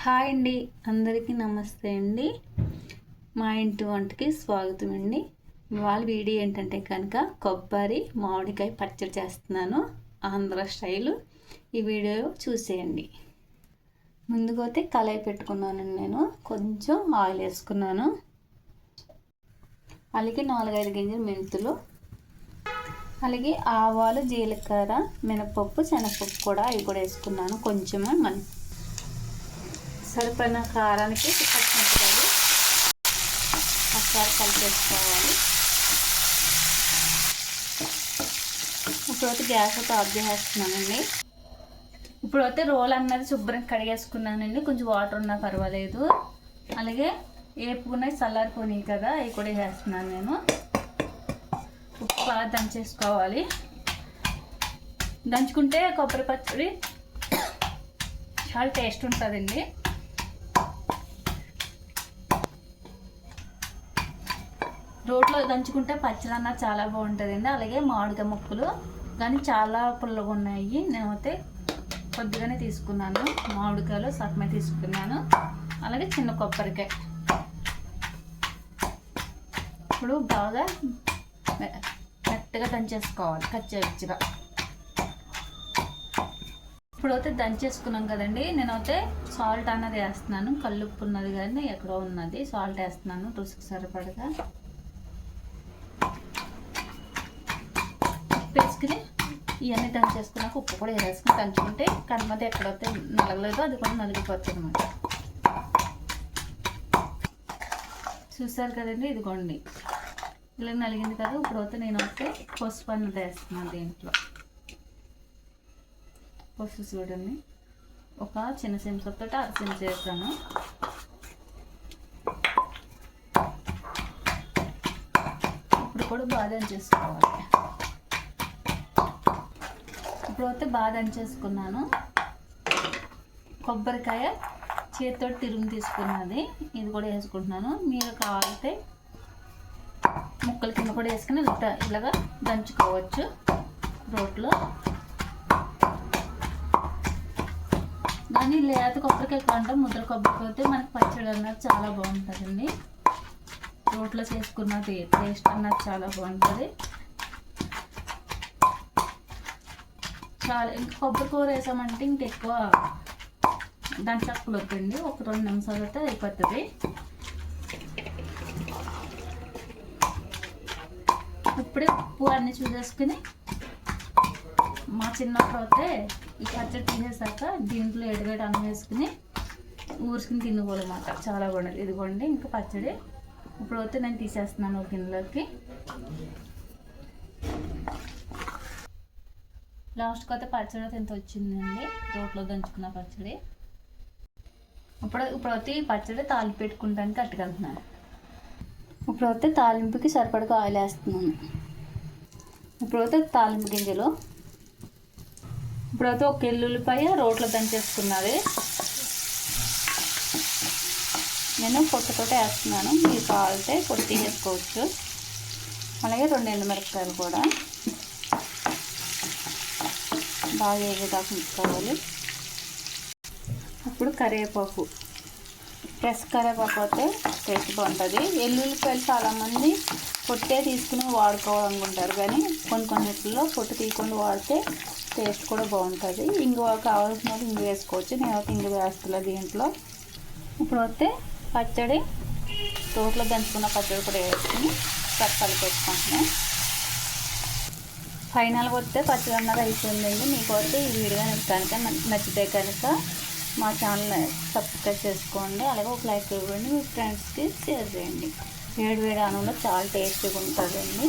Hi అండి, అందరికీ నమస్తే అండి. మా ఇంటి వంటకి స్వాగతం అండి. ఇవాళ వీడియో ఏంటంటే కనుక కొబ్బరి మామిడికాయ పచ్చడి చేస్తున్నాను, ఆంధ్ర స్టైలు. ఈ వీడియో చూసేయండి. ముందుకైతే కళాయి పెట్టుకున్నానండి. నేను కొంచెం ఆయిల్ వేసుకున్నాను, అలాగే 4-5 గింజలు మెంతులు, అలాగే ఆవాలు, జీలకర్ర, మినపప్పు, శనగపప్పు కూడా అవి కూడా వేసుకున్నాను. కొంచెమే సరిపడిన కారానికి పచ్చిమిరపకాయలు ఒకసారి కలిపేసుకోవాలి. ఇప్పుడైతే గ్యాస్ అయితే ఆఫ్ చేసేస్తున్నానండి. ఇప్పుడైతే రోల్ అన్నది శుభ్రంగా కడిగేసుకున్నానండి. కొంచెం వాటర్ ఉన్నా పర్వాలేదు. అలాగే ఏపుకున్నాయి చల్లారిపోయినాయి కదా, అవి కూడా వేస్తున్నాను నేను. ఉప్పు బాగా దంచేసుకోవాలి. దంచుకుంటే కొబ్బరి పచ్చడి చాలా టేస్ట్ ఉంటుందండి. రోట్లో దంచుకుంటే పచ్చడి అన్నది చాలా బాగుంటుందండి. అలాగే మామిడికాయ ముక్కలు కానీ చాలా పుల్లగా ఉన్నాయి. నేనైతే కొద్దిగానే తీసుకున్నాను. మామిడికాయలు సగమే తీసుకున్నాను, అలాగే చిన్న కొబ్బరికాయ. ఇప్పుడు బాగా మెత్తగా దంచేసుకోవాలి, కచ్చగా. ఇప్పుడైతే దంచేసుకున్నాం కదండి. నేనైతే సాల్ట్ అన్నది వేస్తున్నాను. కల్లుప్పు ఉన్నది కానీ ఎక్కడో ఉన్నది, సాల్ట్ వేస్తున్నాను రుచికి సరిపడగా. వేసుకుని ఇవన్నీ దంచేసుకున్నాక ఉప్పు కూడా వేసుకుని దంచుకుంటే కనుమతి ఎక్కడైతే నలగలేదో అది కూడా నలిగిపోతుంది అన్నమాట. చూసారు కదండి, ఇదిగోండి ఇలా నలిగింది కదా. ఇప్పుడైతే నేనైతే పసుపు అన్నది వేస్తున్నాను దీంట్లో. పసుపు చూడండి, ఒక చిన్న చెంచాతో 1/2 చెంచా వేసాను. ఇప్పుడు కూడా బాగా దంచేసుకోవాలి. ఇప్పుడైతే బాగా దంచేసుకున్నాను. కొబ్బరికాయ చేతితో తిరుగు తీసుకున్నది, ఇది కూడా వేసుకుంటున్నాను. మీరు కావాలంటే ముక్కల కింద కూడా వేసుకుని ఇలాగా దంచుకోవచ్చు రోట్లో. కానీ లేత కొబ్బరికాయ కంటే ముద్ర కొబ్బరికాయ అయితే మనకి పచ్చడి అన్నది చాలా బాగుంటుందండి. రోట్లో చేసుకున్నది టేస్ట్ అన్నది చాలా బాగుంటుంది. చాలా ఇంకా కొబ్బరి కూర వేసామంటే ఇంకెక్కువ దాంట్లో వద్దండి. ఒక 2 నిమిషాలు అయితే అయిపోతుంది. ఇప్పుడే ఉప్పు అన్నీ చూసేసుకుని మా చిన్నప్పుడు అయితే ఈ పచ్చడి తీసేసాక దీంట్లో ఎడవేడి అన్నం వేసుకుని ఊరుసుకుని తినుకోవాలన్నమాట. చాలా బాగుండదు. ఇదిగోండి ఇంకా పచ్చడి ఇప్పుడైతే నేను తీసేస్తున్నాను ఒక గిన్నెలోకి. లాస్ట్కి అయితే పచ్చడి అయితే ఎంత వచ్చిందండి, రోట్లో దంచుకున్న పచ్చడి. ఇప్పుడైతే ఈ పచ్చడి తాలింపు పెట్టుకుంటానికి అట్టుకెళ్తున్నాను. ఇప్పుడైతే తాలింపుకి సరిపడగా ఆయిల్ వేస్తున్నాను. ఇప్పుడైతే తాలింపు గింజలు, ఇప్పుడైతే ఒక ఎల్లుల్లిపాయ రోట్లో దంచేసుకున్నది నేను పొట్టుతోటి వేస్తున్నాను. మీరు కావాలంటే పొట్టు తీసేసుకోవచ్చు. అలాగే 2 ఎండుమిరపకాయలు కూడా బాగా వేగేదాకా ఉంచుకోవాలి. ఇప్పుడు కరివేపాకు, ఫ్రెష్ కరివేపాకు అయితే టేస్ట్ బాగుంటుంది. ఎల్లుల్లిపాయలు చాలామంది పొట్టే తీసుకుని వాడుకోవాలనుకుంటారు, కానీ కొన్నిట్లో పొట్టు తీయకుండా వాడితే టేస్ట్ కూడా బాగుంటుంది. ఇంగు కావాల్సిన వాళ్ళు ఇంగు వేసుకోవచ్చు. నేనైతే ఇంగు వేస్తున్నా దీంట్లో. ఇప్పుడు వస్తే పచ్చడి రోట్లో దంచుకున్న పచ్చడి కూడా వేసుకుని కలిపేసుకుంటున్నాను. ఫైనల్గా వస్తే పచ్చడి అన్నది అయిపోయిందండి. మీకు వస్తే ఈ వీడియో కనుక నచ్చితే కనుక మా ఛానల్ సబ్స్క్రైబ్ చేసుకోండి. అలాగే ఒక లైక్ ఇవ్వండి, మీ ఫ్రెండ్స్కి షేర్ చేయండి. వేడి అన్నంలో చాలా టేస్టీగా ఉంటుందండి.